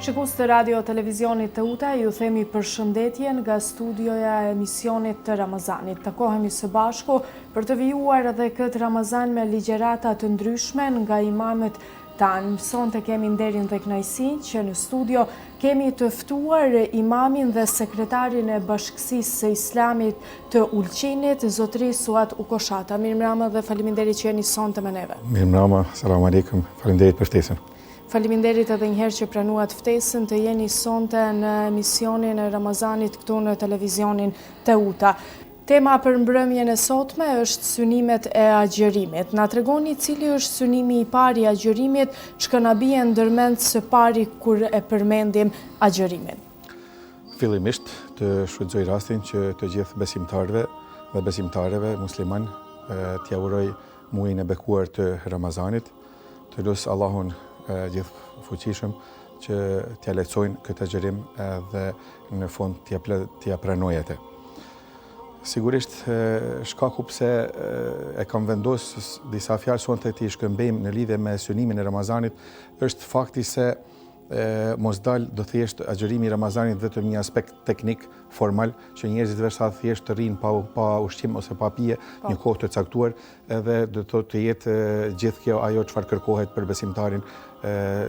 Shikues të radio televizionit të UTA, ju themi përshëndetje nga studioja e emisionit të Ramazanit. Takohemi së bashku për të vijuar edhe këtë Ramazan me ligjerata të ndryshme nga imamet tanë. Sonte kemi nderin dhe kënaqësinë që në studio kemi të ftuar imamin dhe sekretarin e Bashkësisë së Islamit të Ulqinit, zotëri Suat Ukoshata. Mirëmbrëma dhe faleminderit që jeni sonte me neve. Mirëmbrëma, selam aleikum, faleminderit për ftesën. Faleminderit edhe njëherë që pranuat ftesën të jeni sonte në emisionin e Ramazanit këtu në televizionin të UTA. Tema për mbrëmjen e sotme është synimet e agjerimit. Na tregoni cili është synimi i parë i agjerimit, çka na bie ndërmend së pari kur e përmendim agjerimin. Fillimisht të shfrytëzoj rastin që të gjithë besimtarëve dhe besimtareve musliman t'ia uroj muajin e bekuar të Ramazanit, të lutem Allahun gjithë fuqishëm që t'ja lehtësojnë këtë agjerim dhe në fund t'ja pranojë atë. Sigurisht shkaku pse e kam vendosur disa fjalë sonte t'i shkëmbejmë në lidhje me synimin e Ramazanit është fakti se mos dal do thjesht agjerimi i Ramazanit vetëm një aspekt teknik, formal, që njerëzit veçsa thjesht të rrinë pa ushqim ose pa pije një kohë të caktuar, edhe do të jetë gjithë kjo ajo çfarë kërkohet për besimtarin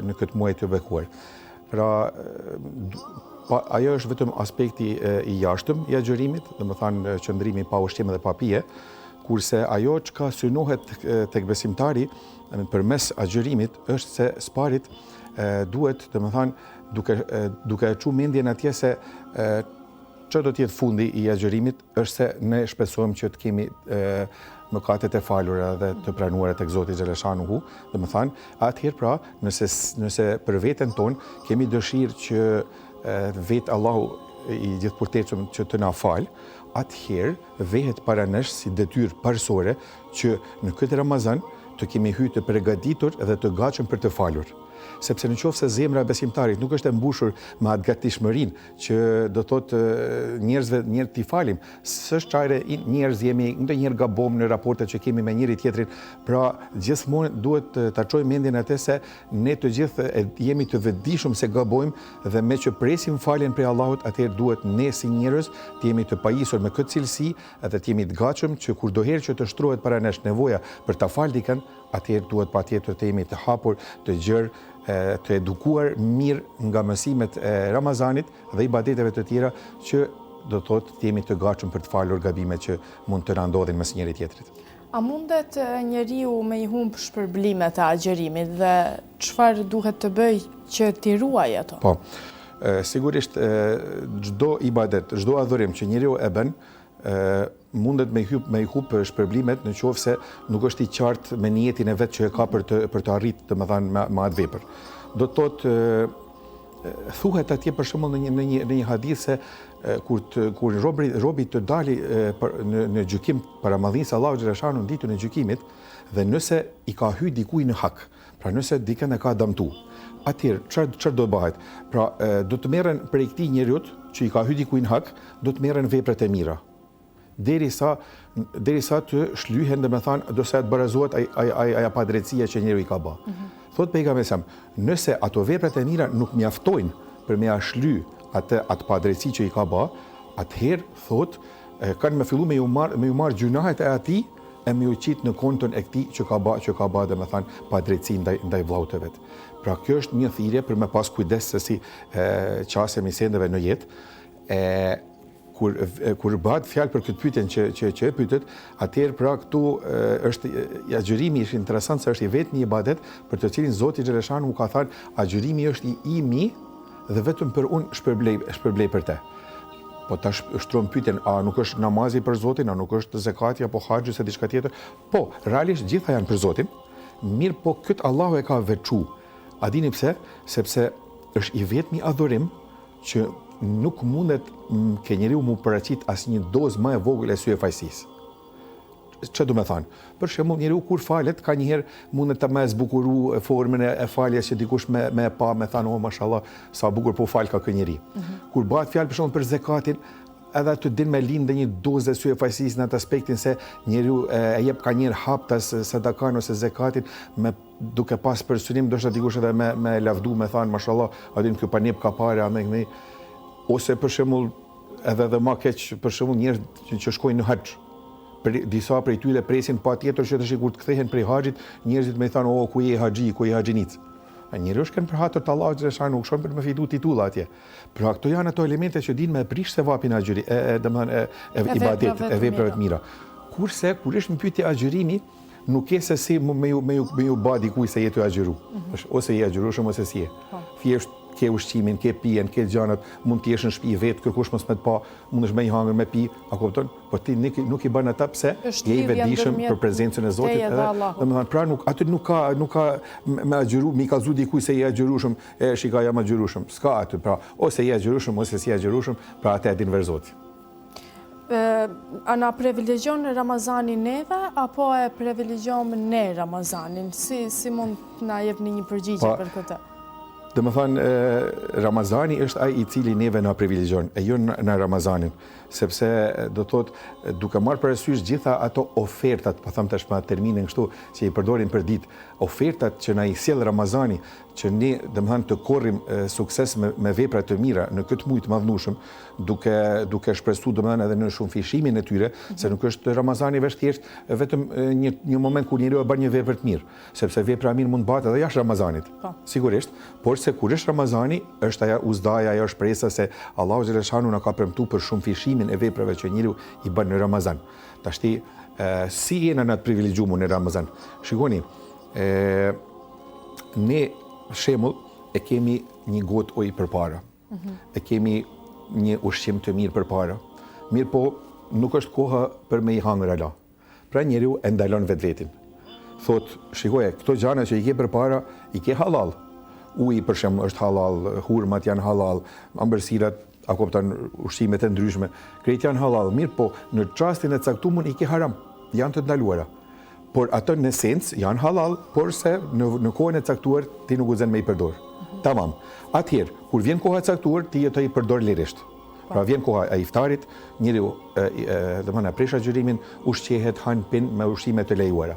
në këtë muaj të bekuar. Pra, ajo është vetëm aspekti i jashtëm i agjerimit, domethënë qëndrimi pa ushqim dhe pa pije, kurse ajo çka synohet tek besimtari përmes agjerimit është se sparit duhet, domethënë, duke e çu mendjen atje se çfarë do të jetë fundi i agjerimit është se ne shpresojmë që të kemi mëkatet e falura dhe të pranuara tek Zoti xhaleshanuhu, domethënë, atëherë pra, nëse për veten tonë kemi dëshirë që vetë Allahu i gjithëpërtetshëm që të na fal, atëherë vehet para nesh si detyrë parësore që në këtë Ramazan të kemi hyrë të përgatitur dhe të gatshëm për të falur. Sepse në qoftë se zemra e besimtarit nuk është e mbushur me atë gatishmërinë që do thotë njerëzve t'i falim, s'është çajre njerëz jemi ndonjëherë gabojmë në raportet që kemi me njëri tjetrin, pra gjithmonë duhet ta çojmë mendjen atë se ne të gjithë jemi të vetëdijshëm se gabojmë dhe me që presim faljen prej Allahut, atëherë duhet ne si njerëz të jemi të pajisur me këtë cilësi edhe të jemi të gatshëm që kurdoherë që të shtrohet para nesh nevoja për ta falë dikën, atëherë duhet patjetër të jemi të hapur, të gjerë, të edukuar mirë nga mësimet e Ramazanit dhe ibadeteve të tjera që do thotë të jemi të gatshëm për të falur gabimet që mund të na ndodhin mes njëri tjetrit. A mundet njeriu me i humb shpërblimet e agjerimit dhe çfarë duhet të bëj që t'i ruaj ato? Po, sigurisht çdo ibadet, çdo adhurim që njeriu e bën, mundet me i hub shpërblimet në qoftë se nuk është i qartë me niyetin e vet që e ka për të arritë domethënë me atë vepër. Do të thotë thuhet atje për shembull në një hadith se kur robi të dali në gjykim para madhnisë Allahu xhaleshanu në ditën e gjykimit dhe nëse i ka hyrë dikujt në hak, pra nëse dikën e ka dëmtuar, atëherë çfarë do bëhet? Pra do të merren prej këtij njeriu që i ka hyrë dikujt në hak, do të merren veprat e mira. Derisa të shlyhen, domethënë, do sa të barazohet ajo padrejtësia që njeriu i ka bë. Thot pejgamberi sa, nëse ato veprat e mira nuk mjaftojnë për me ia shly atë padrejtësi që i ka bë, atëherë thot kanë me fillu me ju marr gjunahet e atij e me u qit në konton e këtij që ka bë domethënë padrejtësi ndaj vllaut të vet. Pra kjo është një thirrje për me pas kujdes se si qasemi sendeve në jetë. Kur bëhet fjalë për këtë pyetjen që e pyetet, atëherë pra këtu është agjërimi është interesant se është i vetë një ibadet për të cilin Zoti xhaleshanu ka thënë agjërimi është i imi dhe vetëm për unë shpërblej për te. Po tash shtron pyetjen, a nuk është namazi për Zotin, a nuk është zakati apo haxhi ose diçka tjetër? Po, realisht gjitha janë për Zotin. Mirë, po këtë Allahu e ka veçu. A dini pse? Sepse është i vetmi adhurim që nuk mundet ke njeriu mu paraqit asnjë dozë më e vogël e syve fajsisë. Çfarë do të thënë? Për shembull, njeriu kur falet, ka njëherë mundet ta më zbukuru formën e faljes që dikush me pa me thënë, "Oh, mashallah, sa bukur po fal ka ky njeri." Kur bëhet fjalë për shembull për zakatin, edhe të din me lindë një dozë syve fajsisë në atë aspektin se njeriu e jep ka njëherë hap tas sadakan ose zakatin me duke pas për synim, do shta dikush edhe me lavdu, me thanë, mashallah, adin kjo panip ka pare, ose për shembull edhe ma keq, për shembull njerëz që shkojnë në haxh. Disa prej tyre presin patjetër që tash kur të kthehen prej haxhit, njerëzit më thonë, "O, ku je haxhi, ku je haxhinic?" Njerëz kanë për hatër të Allahut xhaleshan, nuk shkojnë për të më fitu titulla atje. Pra këto janë ato elemente që dinë me prish sevapin e agjëri, domethënë e ibadetit, e veprave të mira. Kurse kur është në pyetje agjërimi, nuk ke se si me ju ba dikuj se jetë agjëru. Ose je agjërushëm ose si je. Thjesht ke ushqimin, ke pijen, ke gjanat, mund të jesh në shtëpi vetë, kërkush mos me të pa, mund është me i hangër me pi, a kupton? Po ti nuk i bën ata pse je i vetëdijshëm për prezencën e Zotit edhe, domethënë pra aty nuk ka me agjëru, mi kallzu dikuj se je agjërushëm, shika jam agjërushëm. S'ka aty, pra ose je agjërushëm ose si agjërushëm, pra atë e din vetë Zoti. A na privilegjon Ramazanin neve, apo e privilegjojmë ne Ramazanin? Si mund na jepni një përgjigje për këtë? Dhe më thanë, Ramazani është ai i cili neve na privilegjon, e jo në Ramazanin, sepse do thot, duke marrë parasysh gjitha ato ofertat, po tham tash me terminin kështu që i përdorin për ditë, ofertat që na i sjell Ramazani, që ne domethënë të korrim sukses me vepra të mira në këtë muaj të madhnueshëm, duke shpresuar domethënë edhe në shumëfishimin e tyre, se nuk është Ramazani vetë thjesht vetëm një moment kur njeriu e bën një vepër të mirë, sepse vepra e mirë mund bëhet edhe jashtë Ramazanit. Sigurisht, por se kur është Ramazani, është ajo uzdaja, ajo shpresa se Allahu xhaleshanu na ka premtuar për shumëfishimin e veprave që njeriu i bën në Ramazan. Tashti si jena në të privilegjuar në Ramazan. Shikoni, ne shembull e kemi një gotë ujë përpara. E kemi një ushqim të mirë përpara. Mirë po, nuk është koha për me i hangër ala. Pra njeriu e ndalon vetvetin. Thot, shikoje, këto gjana që i ke përpara, i ke halal. Uji për shembull është halal, hurmat janë halal, ëmbëlsirat, a kupton, ushqimet e ndryshme, krejt janë halal. Mirë po, në çastin e caktuar i ke haram, janë të ndaluara. Por ato në esencë janë halal, por se në kohën e caktuar ti nuk guxon me i përdor. Tamam. Atëherë, kur vjen koha e caktuar, ti jetë i përdor lirisht. Pra vjen koha e iftarit, njeriu domethënë prish agjërimin, ushqehet, han pin me ushqime të lejuara.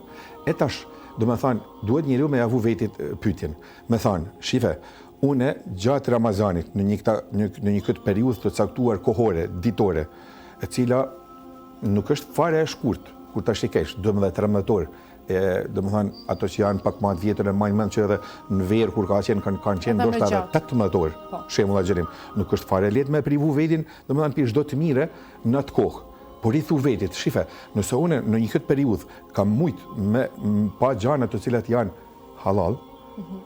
E tash, domethënë, duhet njeriu me avu vetit pyetjen. Me thënë, shife, unë gjatë Ramazanit në një këtë periudhë të caktuar kohore, ditore, e cila nuk është fare e shkurtë, kur ta shikesh 12-13 orë, domethënë ato që janë pak më të vjetër e majnë mend që edhe në verë kur kanë qenë ndoshta edhe 18 orë, shembull agjërim, nuk është fare lehtë me privu vetin, domethënë pi çdo të mire në atë kohë. Por i thu vetit, shife, nëse unë në një këtë periudhë kam mujt me pa gjana të cilat janë halal,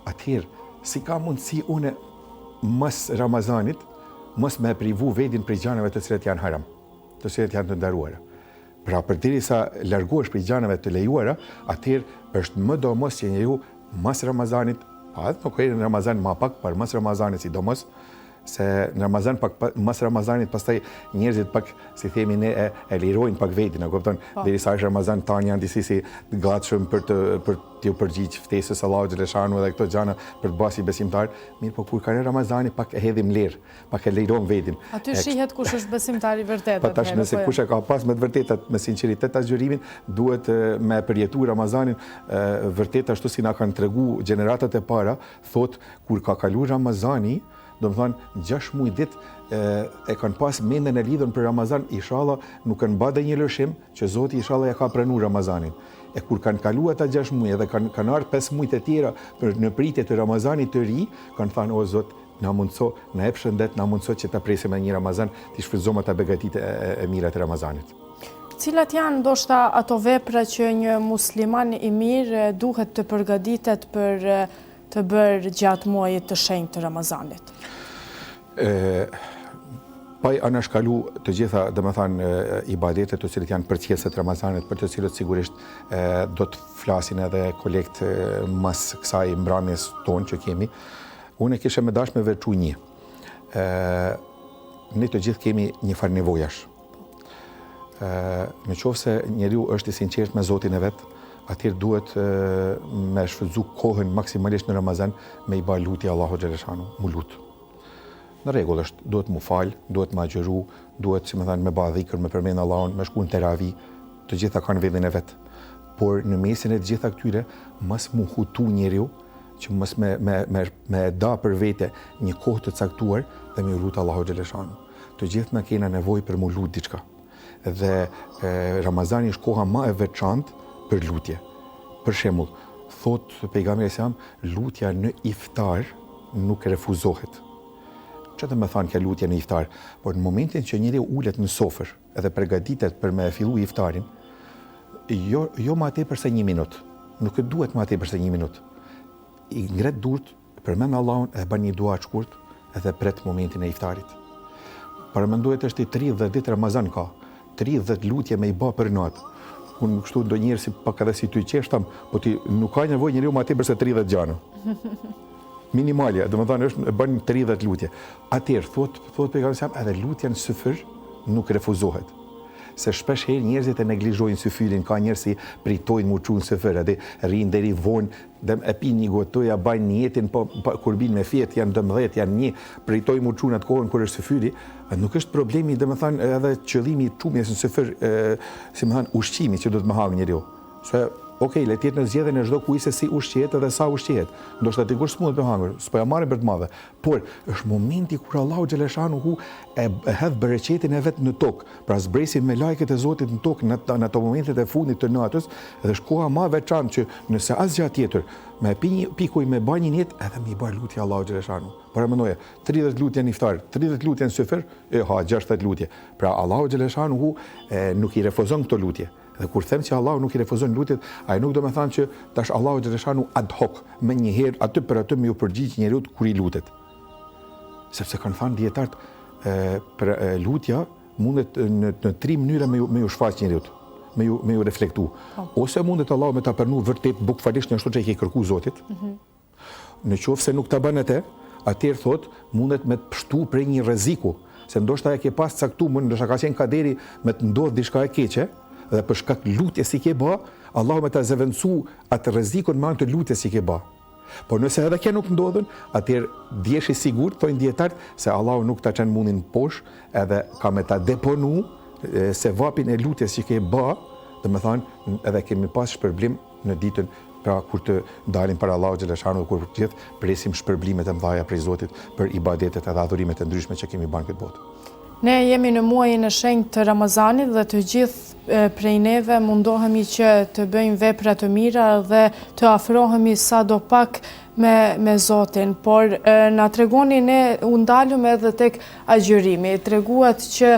atëherë si ka mundësi unë mas Ramazanit mos me privu vetin prej gjanave të cilat janë haram, të cilat janë të ndaruara. Pra përderisa largohesh prej gjanave të lejuara, atëherë është më domos që njeriu mas Ramazanit, pa nuk ka në Ramazan më pak, por mas Ramazanit sidomos, se në Ramazan mas Ramazanit pastaj njerëzit pak si themi ne e lirojnë pak vetin, e kupton, derisa është Ramazan tani janë disi si gatshëm për t'ju përgjigj ftesës Allahu xhaleshanu edhe këto gjëra për të basi besimtar, mirë po kur ka në Ramazani pak e hedhim ler, pak e lirojmë vetin. Aty shihet kush është besimtar i vërtetë. Po tash nëse kush e ka pas me të vërtetat, me sinqeritet agjërimin, duhet me përjetu Ramazanin vërtet ashtu si na kanë tregu gjeneratat e para, thot kur ka kaluar Ramazani, domethënë 6 muaj ditë e kanë pas mendën e lidhur për Ramazan, inshallah nuk kanë bërë një lëshim që Zoti inshallah ja ka pranuar Ramazanin. E kur kanë kaluar ata 6 muaj dhe kanë ardhur 5 muaj të tjera në pritje të Ramazanit të ri, kanë thënë o Zot, na mundso, na jep shëndet, na mundso që ta presim një Ramazan, të shfrytëzojmë ata begatitë e mira të Ramazanit. Cilat janë ndoshta ato vepra që një musliman i mirë duhet të përgatitet për të bërë gjatë muajit të shenjtë të Ramazanit? Pa i anashkalu të gjitha, domethënë, ibadetet të cilët janë përcjellëse të Ramazanit, për të cilët sigurisht do të flasin edhe kolekt mas kësaj mbrëmjes tonë që kemi, unë kisha më dashur me veçu një. Ne të gjithë kemi një farë nevojash. Në qoftë se njeriu është i sinqert me Zotin e vet, atëherë duhet me shfrytëzu kohën maksimalisht në Ramazan me i bërë lutje Allahu xhaleshanu, mu lut. Në rregull është, duhet mu fal, duhet më agjëru, duhet, si më thënë, me bë dhikr, me përmend Allahun, me shku në teravi, të gjitha kanë vendin e vet. por në mesin e të gjitha këtyre, mos mu hutu njeriu, që mos me da për vete një kohë të caktuar dhe me lutë Allahu xhaleshanu. Të gjithë na kena nevojë për mu lutë diçka. Dhe Ramazani është koha më e veçantë për lutje. Për shembull, thot pejgamberi sa lutja në iftar nuk refuzohet. Çfarë do të thonë kjo lutje në iftar? Por në momentin që njeriu ulet në sofër edhe përgatitet për me fillu iftarin, jo më tepër se 1 minutë. Nuk e duhet më tepër se 1 minutë. I ngret durt, përmend Allahun e bën një dua të shkurt edhe pret momentin e iftarit. Paramendohet është 30 ditë Ramazan ka. 30 lutje me i bë për natë. Unë kështu ndonjëherë si pak edhe si ty qeshtam, po ti nuk ka nevojë njeriu më tepër se 30 gjana. Minimalja, domethënë është bën 30 lutje. Atëherë thot pejgamberi sa edhe lutja në syfyr nuk refuzohet. Se shpesh herë njerëzit e neglizhojnë syfyrin, ka njerëz që pritojnë mu çun syfyr, atë rrin deri vonë, e pinë një gotë, ja bajnë një jetin, po kur bin me fjet janë 12, janë 1, pritojnë mu çun atë kohën kur është syfyri, nuk është problemi, domethënë edhe qëllimi i çumjes në syfyr, si më thënë, ushqimi që do të më hangë njeriu. Se okej, le të jetë në zgjedhjen e çdo kujt se si ushqehet edhe sa ushqehet. Ndoshta dikush s'mund të hangër, s'po ja marrin për të madhe. Por është momenti kur Allahu xhaleshanu e hedh bereqetin e vet në tokë. Pra zbresin me lajket e Zotit në tokë në ato momentet e fundit të natës, dhe është koha më e veçantë që nëse asgjë tjetër me pikuj me bën një jetë edhe me i bën lutje Allahu xhaleshanu. Por mendoje 30 lutje në iftar, 30 lutje në syfër, 60 lutje. Pra Allahu xhaleshanu nuk i refuzon këto lutje. Dhe kur them që Allahu nuk i refuzon lutjet, ai nuk do të thonë që tash Allahu xhaleshanu ad hoc me një herë aty për aty më u përgjigj njeriu kur i lutet. Sepse kanë thënë dietarët për lutja mundet në 3 mënyra me u shfaq njeriu, me ju reflektu. Ose mundet Allahu me ta përnu vërtet bukfalisht në ashtu që i ke kërku Zotit. Në qoftë se nuk ta bën atë, atëherë thot mundet me të pështu prej një rreziku, se ndoshta e ke pas caktuar, ndoshta ka qenë kaderi me të ndodh diçka e keqe, dhe për shkak lutjes si ke bë, Allahu me ta zëvendësu atë rrezikun me anë të lutjes si ke bë. Por nëse edhe kjo nuk ndodhen, atëherë djesh i sigurt, thonë dietarët, se Allahu nuk ta çon mundin poshtë, edhe ka me ta deponu se vapin e lutjes që ke bë, domethënë edhe kemi pas shpërblim në ditën pra kur të dalim para Allahu xhaleshanu, kur të gjithë presim shpërblimet e mëdha prej Zotit për ibadetet edhe adhurimet e ndryshme që kemi bërë këtë botë. Ne jemi në muajin e shenjtë të Ramazanit dhe të gjithë prej neve mundohemi që të bëjmë vepra të mira dhe të afrohemi sadopak me Zotin, por na tregoni ne u ndalëm edhe tek agjërimi. Treguat që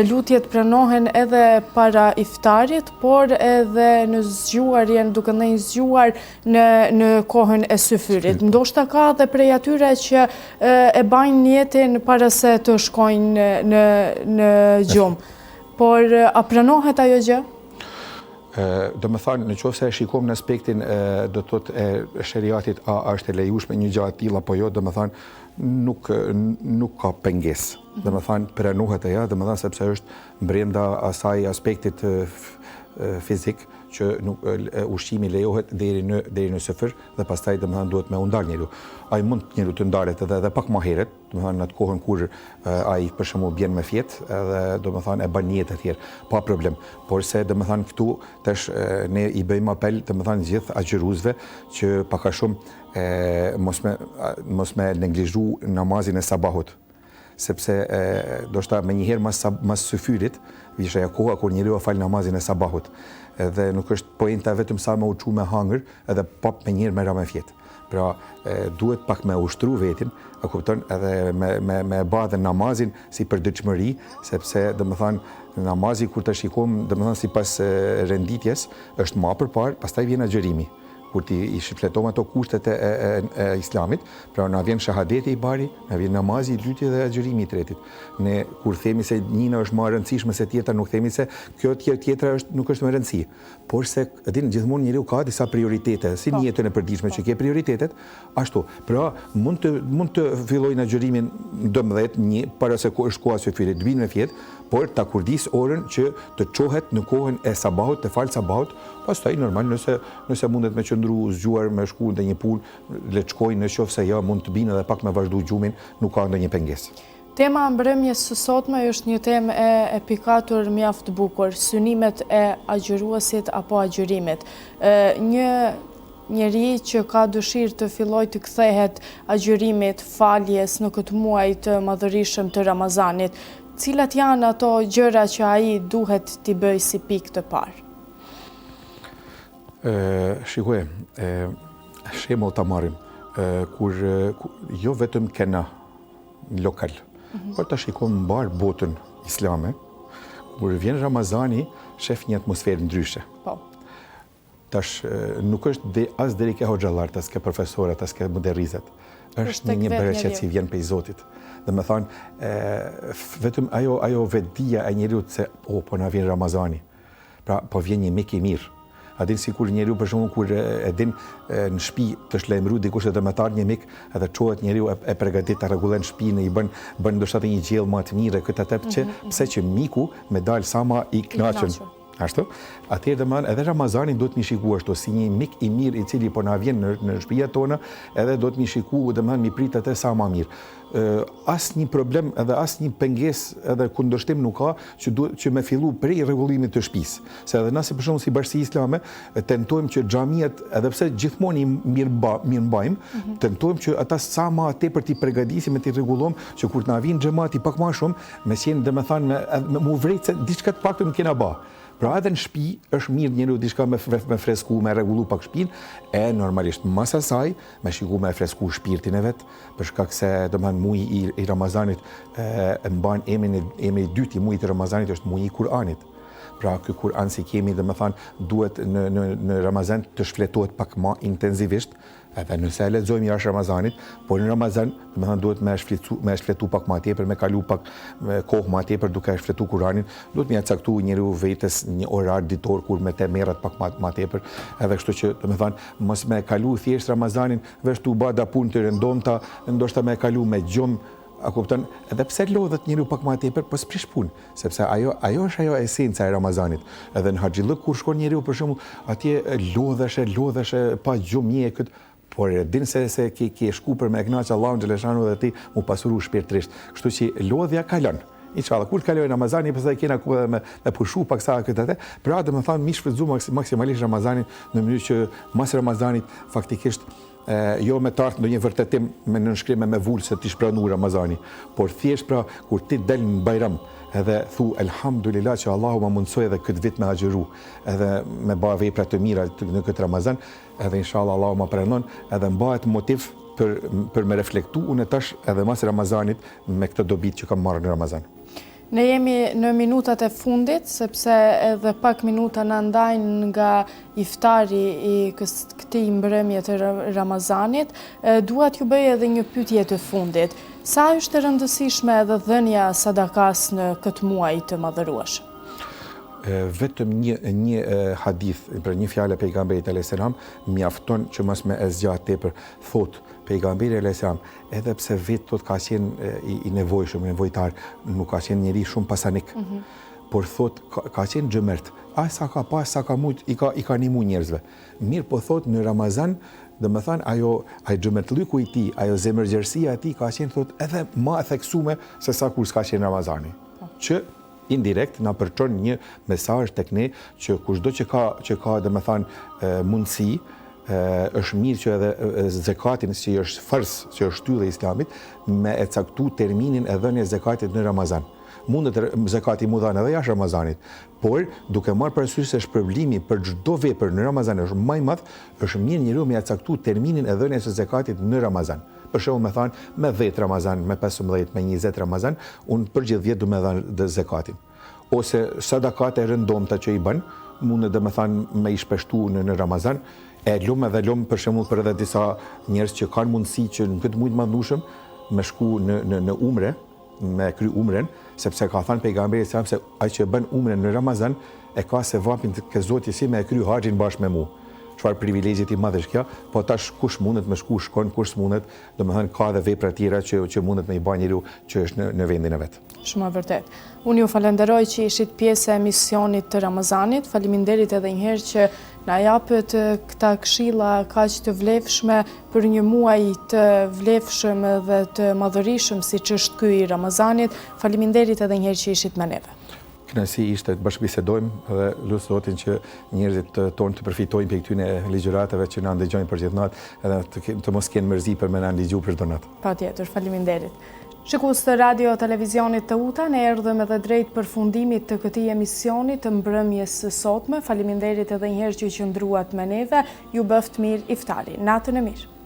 lutjet pranohen edhe para iftarit, por edhe në zgjuarjen, duke ndonjë zgjuar në kohën e syfyrit. Ndoshta ka edhe prej atyre që e bajnë jetën para se të shkojnë në gjumë. Por a pranohet ajo gjë? Do më thanë, në qoftë se e shikom në aspektin do të thotë e sheriatit, a është e lejueshme një gjë e tillë apo jo, do më thanë, nuk ka pengesë. Do më thanë, pranohet ajo, do më thanë sepse është brenda asaj aspektit fizik që ushqimi lejohet deri në syfër dhe pastaj do më thënë duhet me u ndal njeriu. Ai mund njeriu të ndalet edhe pak më herët, do më thënë në atë kohën kur ai për shembull bjen me fjet edhe do më thënë e bën një jetë e tjerë, pa problem. Por se do më thënë këtu tash ne i bëjmë apel do më thënë gjithë agjëruesve që pak a shumë mos me neglizhu namazin e sabahut. Sepse do shta me njëherë mas syfyrit, vishë ajo koha kur njeriu fal namazin e sabahut. Dhe nuk është pointa vetëm sa me uçu me hangër, edhe pap me njëherë me ra me fjet. Pra duhet pak me ushtru vetin, e kupton, edhe me ba dhe namazin si përditshmëri, sepse do të thonë namazi kur ta shikojmë, do të thonë sipas renditjes, është më përpara, pastaj vjen agjërimi. Kur ti i shifletojmë ato kushtet e islamit, pra na vjen shahadeti i bari, na vjen namazi i dytë dhe agjërimi i tretit. Ne kur themi se njëna është më e rëndësishme se tjetra, nuk themi se kjo tjetra nuk është më e rëndësi, por se edhin gjithmonë njeriu ka disa prioritete, si në jetën e përditshme që ke prioritetet, ashtu. Pra mund të fillojnë agjërimin 12 para se është koha e syfyrit, të vinë me fjet, por ta kurdis orën që të çohet në kohën e sabahut, të fal sabahut, pastaj normal nëse mundet me qëndru zgjuar me shku në një punë, le të shkojnë, nëse ja mund të binë edhe pak me vazhdu gjumin, nuk ka ndonjë pengesë. Tema mbrëmjes së sotme është një temë e pikatur mjaft bukur, synimet e agjëruesit apo agjërimit. Një njeri që ka dëshirë të filloj të kthehet agjërimit, faljes në këtë muaj të madhërisëm të Ramazanit, cilat janë ato gjëra që ai duhet t'i bëjë si pikë të parë? Shikoj, shembull ta marrim, kur jo vetëm kena lokal, por ta shikojmë mbar botën islame, kur vjen Ramazani, shef një atmosferë ndryshe. Po. Tash nuk është as deri ke hoxhallar, as ke profesorët, as ke muderrizat. Është një bereqet që vjen prej Zotit. Dhe me thonë, vetëm ajo vetdia e njeriut se, po na vjen Ramazani. Pra, po vjen një mik i mirë. A din sikur njeriu për shembull kur e din në shtëpi të shlajmëru dikush të dëmëtar një mik, edhe çohet njeriu e përgatit ta rregullon shtëpinë, i bën ndoshta një gjellë më të mirë këtë atë që pse që miku me dal sa më i kënaqur. Ashtu? Atëherë domethënë edhe Ramazani duhet mi shikuar ashtu si një mik i mirë i cili po na vjen në shtëpia tona, edhe do të mi shikuar domethënë mi prit atë sa më mirë. Asnjë problem edhe asnjë pengesë edhe kundërshtim nuk ka që me fillu prej rregullimit të shtëpisë. Se edhe nëse për shembull si Bashkia Islame tentojmë që xhamiat, edhe pse gjithmonë i mirëmbajmë, tentojmë që ata sa më tepër t'i përgatisim e t'i rregullojmë që kur të na vinë xhamati pak më shumë, me qenë domethënë me u vret se diçka të paktën kena bë. Pra edhe në shtëpi është mirë njeriu diçka me fresku, me rregullu pak shtëpinë, e normalisht mas asaj me shiku me fresku shpirtin e vet, për shkak se domethënë muaji i Ramazanit e mban emrin e dytë i muajit të Ramazanit është muaji i Kur'anit. Pra ky Kur'an si kemi domethënë duhet në Ramazan të shfletohet pak më intensivisht, edhe nëse e lexojmë jashtë Ramazanit, por në Ramazan domethënë duhet me shfletu pak më tepër, me kalu pak kohë më tepër duke shfletuar Kur'anin, duhet me caktuar njeriu vetes një orar ditor kur me të merret pak më tepër, edhe kështu që domethënë mos me kalu thjesht Ramazanin veç tu bada punë të rëndomta, ndoshta me kalu me gjumë. A kupton, edhe pse lodhet njeriu pak më tepër, po s'prish punë, sepse ajo është ajo esenca e Ramazanit. Edhe në Haxhillëk kur shkon njeriu për shembull, atje lodheshe pa gjumë këtë, por e din se ke shku për me kënaqë Allahun xhaleshanu dhe ti mu pasuru shpirtërisht. Kështu që lodhja kalon. Inshallah, kur kaloj Ramazani, pastaj kena ku me pushu paksa këtë atë. Pra domethënë mi shfrytëzu maksimalisht Ramazanin në mënyrë që mas Ramazanit faktikisht jo me tartë ndonjë vërtetim me nënshkrim me vull se ti shpranu Ramazani, por thjesht pra kur ti del në Bajram edhe thu elhamdulillah që Allahu ma mundsoi edhe këtë vit me agjëru, edhe me bë vepra të mira në këtë Ramazan, edhe inshallah Allahu ma pranon, edhe mbahet motiv për me reflektu unë tash edhe mas Ramazanit me këtë dobit që kam marrë në Ramazan. Ne jemi në minutat e fundit, sepse edhe pak minuta në ndajnë nga iftari i këtij mbrëmje të Ramazanit. Dua t'ju bëj edhe një pyetje të fundit. Sa është e rëndësishme edhe dhënia sadakas në këtë muaj të madhërueshëm? Vetëm një hadith për një fjalë e pejgamberit alayhis salam mjafton që mos me e zgjat tepër. Thot pejgamberi alayhis salam, edhe pse vetë thot ka qenë i nevojshëm, nevojtar, nuk ka qenë njeri shumë pasanik. Por thot ka qenë xhemert. Ai sa ka pas, sa ka mujt i ka nimu njerëzve. Mirë po thot në Ramazan, domethënë ai xhemertliku i tij, ajo zemërgjerësia e tij ka qenë thot edhe më e theksuar se sa kur s'ka qenë Ramazani. Që indirekt na përçon një mesazh tek ne që kushdo që ka domethënë mundësi, është mirë që edhe zakatin që është fars, që është shtyllë e Islamit, me e caktu terminin e dhënies zakatit në Ramazan. Mundet zakati mu dhanë edhe jashtë Ramazanit, por duke marrë parasysh se shpërblimi për çdo vepër në Ramazan është më i madh, është mirë njeriu me e caktu terminin e dhënies së zakatit në Ramazan. Për shembull me thënë me 10 Ramazan, me 15, me 20 Ramazan, unë për gjithë vjet du me dhënë zakatin. Ose sadakat e rëndomta që i bën, mundet domethënë me i shpeshtu në Ramazan, e lumë për shembull për edhe disa njerëz që kanë mundësi që në këtë muaj të madhëshëm me shku në umre, me kry umren, sepse ka thënë pejgamberi sa se ai që bën umren në Ramazan e ka sevapin ke Zoti si me e kry haxhin bashkë me mua. Çfarë privilegjit i madh është kjo, po tash kush mundet me shku shkon, kush mundet, domethënë ka edhe vepra tjera që mundet me i bën njeriu që është në vendin e vet. Shumë e vërtet. Unë ju falenderoj që ishit pjesë e emisionit të Ramazanit. Faleminderit edhe një herë që na japët këta këshilla kaq të vlefshme për një muaj të vlefshëm dhe të madhërishëm siç është ky i Ramazanit. Faleminderit edhe një herë që ishit me neve. Kënaqësi ishte të bashkëbisedojmë dhe lut Zotin që njerëzit tonë të përfitojnë për këtyre ligjëratave që na ndëgjojnë për gjithë natë edhe të mos kenë mërzi për me na ndëgju për çdo natë. Patjetër, faleminderit. Shikues të radio televizionit Teuta, ne erdhëm edhe drejt përfundimit të këtij emisioni të mbrëmjes së sotme. Faleminderit edhe një herë që qëndruat me neve. Ju bëft mirë iftari. Natën e mirë.